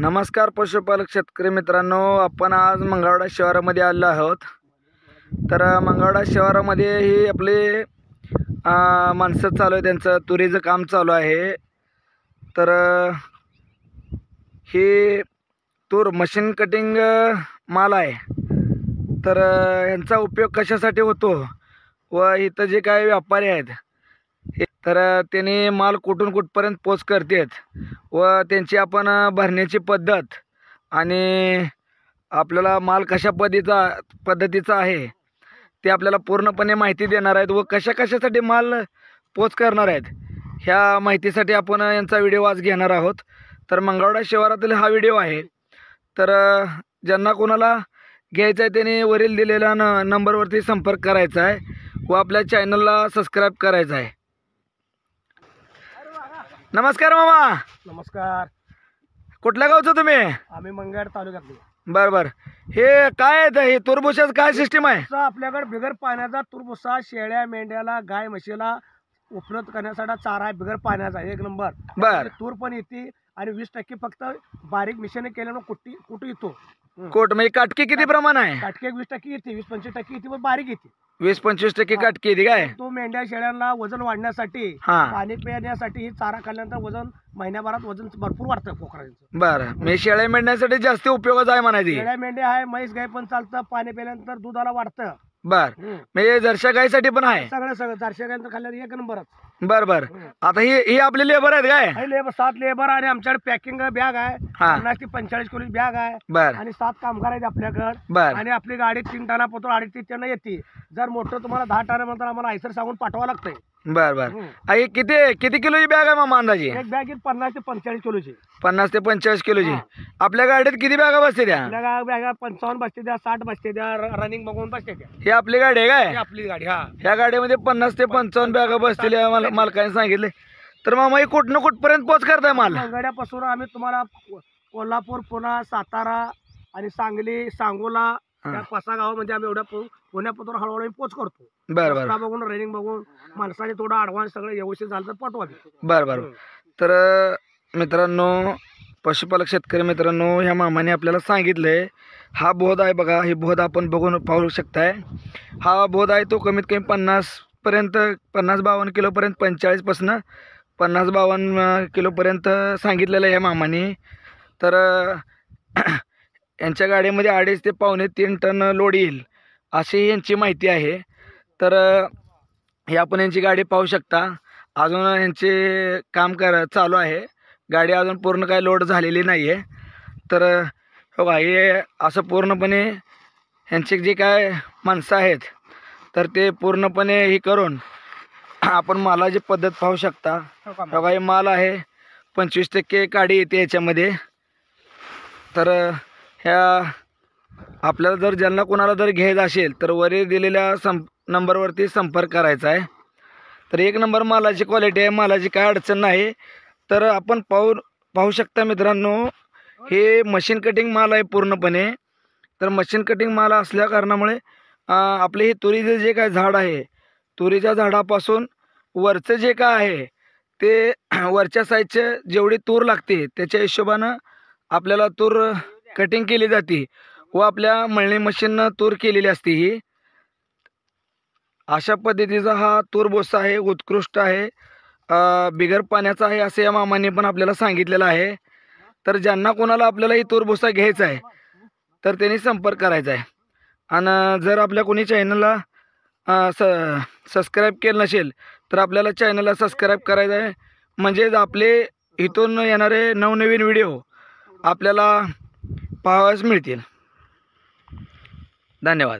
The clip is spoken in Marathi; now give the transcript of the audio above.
नमस्कार पशुपालक शेतकरी मित्रांनो, आपण आज मंगळवाडा शहरामध्ये आलो आहोत। तर मंगळवाडा शहरामध्ये ही आपले माणसं चालू आहे, त्यांचं तुरीचं काम चालू आहे। तर ही तूर मशीन कटिंग माल आहे। तर यांचा उपयोग कशासाठी होतो व इथं जे काही व्यापारी आहेत तर त्यांनी माल कुठून कुठपर्यंत पोच करतात व त्यांची आपण भरण्याची पद्धत आणि आपल्याला माल कशा पद्धतीचा आहे ते आपल्याला पूर्णपणे माहिती देणार आहेत व कशासाठी माल पोच करणार आहेत ह्या माहितीसाठी आपण यांचा व्हिडिओ आज घेणार आहोत। तर मंगळवाडा शहरातील हा व्हिडिओ आहे। तर ज्यांना कोणाला घ्यायचं आहे त्यांनी वरील दिलेल्या नंबरवरती संपर्क करायचा आहे व आपल्या चॅनलला सबस्क्राईब करायचं आहे। नमस्कार मामा। नमस्कार। कुठल्या गावचं तुम्ही? आम्ही मंगळवाड तालुक्यातले। बर हे काय आहे, हे तुरभुसाचं काय सिस्टीम आहे? आपल्याकडे बिगर पाण्याचा तुरभुसा शेळ्या मेंढ्याला गाय म्हशीला उपलब्ध करण्यासाठी चारा आहे बिगर पाण्याचा, एक नंबर। बर तूर पण येते आणि 20% फक्त बारीक मिशन केल्यानं कुठे येतो। कोट म्हणजे काटकी किती प्रमाण आहे? काटकी 20% येते, 20-25% येते, पण बारीक येते। 20-25% काटकी येते काय? तो मेंढ्या शेळ्यांना वजन वाढण्यासाठी, पाणी पिण्यासाठी चारा खाल्ल्यानंतर वजन महिन्याभरात वजन भरपूर वाढतं कोकरांचं। बरं, मी शेळ्या मेंढ्यासाठी जास्त उपयोगाचं आहे म्हणायची। शेळ्या मेंढ्या आहे, म्हैस गाय पण चालतं, पाणी पिल्यानंतर दुधाला वाढतं। बर म्हणजे जर्शा गायसाठी पण आहे? सगळं जर्सी गायचं खाल्ल्यावर एक नंबरच। बर आता ही आपले लेबर आहेत काय? लेबर 7 लेबर आणि आमच्याकडे पॅकिंग बॅग आहे, 50 ते 45 किलो बॅग आहे। बर आणि 7 कामगार आहेत आपल्याकडे। बर आणि आपली गाडी 3 टना पोतो 2.5 टन येते। जर मोठं तुम्हाला 10 टन म्हणतात आम्हाला आयसर सांगून पाठवावं लागतंय। बर आई किती किलोची बॅग आहे मामा अंदाजे? एक बॅग 50 ते 45 किलोची। 50 ते 45 किलोची। आपल्या गाडीत किती बॅगा बसते त्या? आपल्या बॅगा 55 बसते द्या, 60 बसते द्या, रनिंग बघून बसते द्या। ही आपली गाडी आहे काय? आपली गाडी। हा, ह्या गाडीमध्ये 50 ते 55 बॅगा बसलेल्या मालकाने सांगितले। तर मामा ही कुठनं कुठपर्यंत पोच करताय माल? मंगळवाड्यापासून आम्ही तुम्हाला कोल्हापूर, पुणे, सातारा आणि सांगली, सांगोला या 5 गावामध्ये आम्ही एवढ्या पुण्यापासून हळूहळू पोच करतो। बर बघून रनिंग बघून माणसाने थोडा ऍडव्हान्स सगळं व्यवस्थित झालं तर पाठवा। बर तर मित्रांनो, पशुपालक शेतकरी मित्रांनो, ह्या मामाने आपल्याला सांगितलंय हा बोध आहे बघा, ही बोध आपण बघून पाहू शकताय। हा बोध आहे तो कमीत कमी 50-52 किलोपर्यंत, 45 पासून 50-52 किलोपर्यंत सांगितलेलं आहे ह्या मामाने। तर यांच्या गाडीमध्ये 2.5 ते पावणे 3 टन लोड येईल अशी यांची माहिती आहे। तर हे आपण यांची गाडी पाहू शकता। अजून यांचे काम चालू आहे, गाडी अजून पूर्ण काय लोड झालेली नाही आहे। तर हो का, हे असं पूर्णपणे यांचे जे काय माणसं आहेत तर ते पूर्णपणे हे करून आपण मालाची पद्धत पाहू शकता। हो का, हे माल आहे 25% काडी येते याच्यामध्ये। तर ह्या आपल्याला जर ज्यांना कोणाला जर घ्यायचं असेल तर वरील दिलेल्या नंबरवरती संपर्क करायचा आहे। तर एक नंबर मालाची क्वालिटी आहे, मालाची काय अडचण नाही। तर आपण पाहू शकता मित्रांनो, हे मशीन कटिंग माल आहे पूर्णपणे। तर मशीन कटिंग माल असल्या कारणामुळे आपले हे तुरीचं जे काय झाड आहे, तुरीच्या झाडापासून वरचं जे काय आहे ते वरच्या साईडचे जेवढी तूर लागते त्याच्या हिशोबानं आपल्याला तूर कटिंग केली जाते व आपल्या मळणी मशीननं तूर केलेली असते। ही अशा पद्धतीचा हा तूर भुसा आहे, उत्कृष्ट आहे, बिगर पाण्याचा आहे असं या मामाने पण आपल्याला सांगितलेलं आहे। तर ज्यांना कोणाला आपल्याला ही तूर भुसा घ्यायचा आहे तर त्यांनी संपर्क करायचा आहे। आणि जर आपल्या कोणी चॅनलला सबस्क्राईब केलं नसेल तर आपल्याला चॅनलला सबस्क्राईब करायचं आहे, म्हणजेच आपले इथून येणारे नवनवीन व्हिडिओ आपल्याला पाहावयास मिळतील। धन्यवाद।